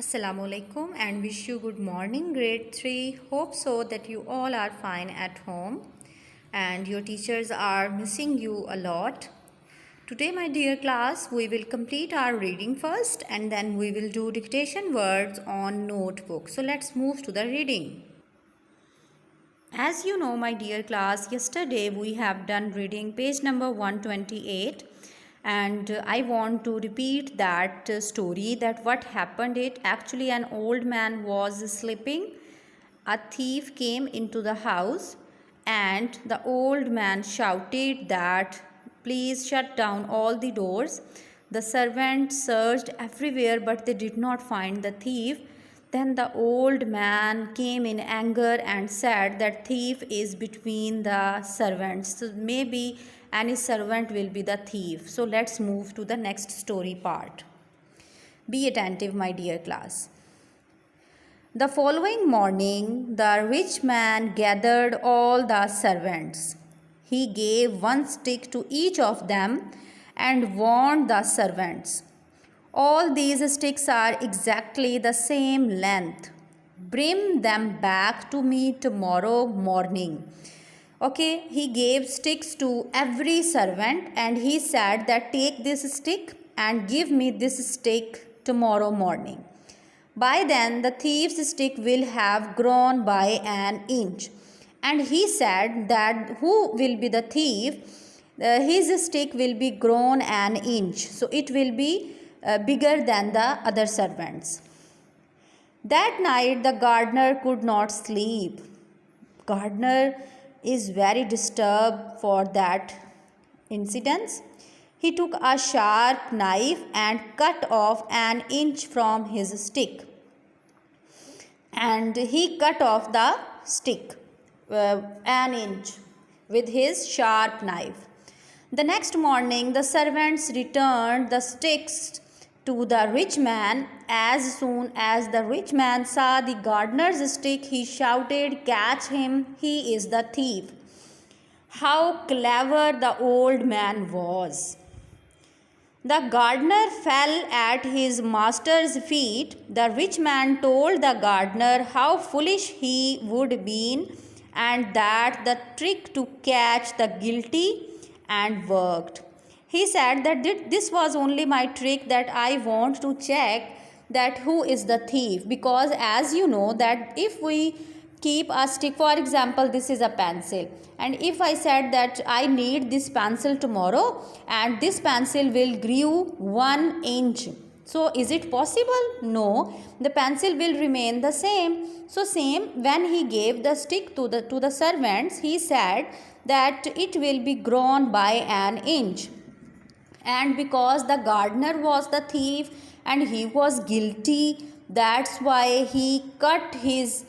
Assalamu alaikum and wish you good morning grade 3. Hope so that you all are fine at home and your teachers are missing you a lot. Today my dear class, we will complete our reading first and then we will do dictation words on notebook. So let's move to the reading. As you know my dear class, yesterday we have done reading page number 128 and I want to repeat that story, that what happened. It actually, an old man was sleeping. A thief came into the house and the old man shouted that please shut down all the doors. The servants searched everywhere but they did not find the thief. Then the old man came in anger and said that thief is between the servants. So maybe any servant will be the thief. So let's move to the next story part. Be attentive, my dear class. The following morning, the rich man gathered all the servants. He gave one stick to each of them and warned the servants. All these sticks are exactly the same length. Bring them back to me tomorrow morning. Okay, he gave sticks to every servant and he said that take this stick and give me this stick tomorrow morning. By then the thief's stick will have grown by an inch. And he said that who will be the thief? His stick will be grown an inch. So it will be bigger than the other servants. That night the gardener could not sleep. Gardener is very disturbed for that incident. He took a sharp knife and cut off an inch from his stick. And he cut off the stick an inch with his sharp knife. The next morning the servants returned the sticks to the rich man. As soon as the rich man saw the gardener's stick, he shouted, "Catch him, he is the thief." How clever the old man was. The gardener fell at his master's feet. The rich man told the gardener how foolish he would be and that the trick to catch the guilty and worked. He said that this was only my trick, that I want to check that who is the thief, because as you know that if we keep a stick, for example this is a pencil, and if I said that I need this pencil tomorrow and this pencil will grow 1 inch, so is it possible? No, the pencil will remain the same. So same, when he gave the stick to the servants, he said that it will be grown by an inch. And because the gardener was the thief and he was guilty, that's why he cut his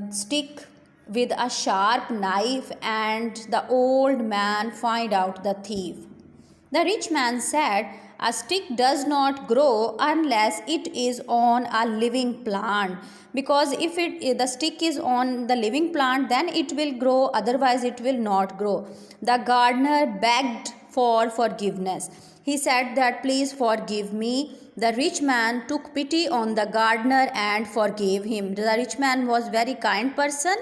stick with a sharp knife and the old man find out the thief. The rich man said, a stick does not grow unless it is on a living plant, because if the stick is on the living plant then it will grow, otherwise it will not grow. The gardener begged for forgiveness. He said that please forgive me. The rich man took pity on the gardener and forgave him. The rich man was very kind person.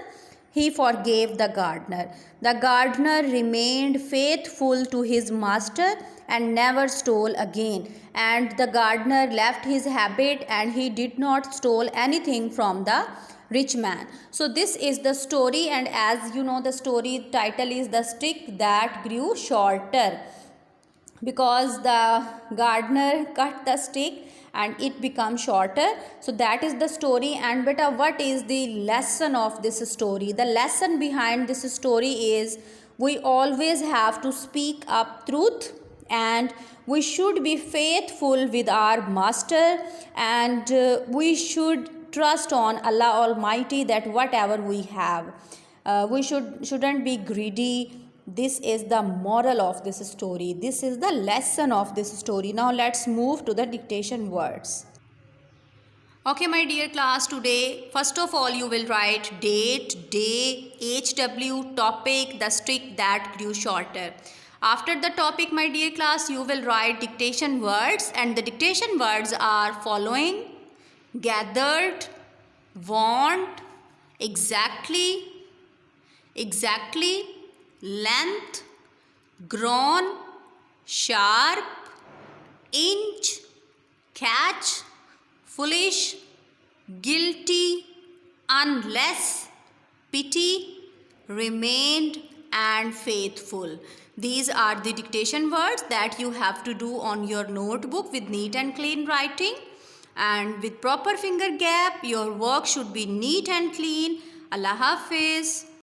He forgave the gardener. The gardener remained faithful to his master and never stole again. And the gardener left his habit and he did not steal anything from the rich man. So this is the story, and as you know the story title is The Stick That Grew Shorter, because the gardener cut the stick and it becomes shorter. So that is the story. And beta, what is the lesson of this story? The lesson behind this story is we always have to speak up truth and we should be faithful with our master, and we should trust on Allah Almighty that whatever we have, we shouldn't be greedy. This is the moral of this story. This is the lesson of this story. Now let's move to the dictation words. Okay, my dear class, today first of all you will write date, day, HW, topic, the stick that grew shorter. After the topic, my dear class, you will write dictation words, and the dictation words are following: gathered, want, exactly, exactly, length, grown, sharp, inch, catch, foolish, guilty, unless, pity, remained, and faithful. These are the dictation words that you have to do on your notebook with neat and clean writing. And with proper finger gap, your work should be neat and clean. Allah Hafiz.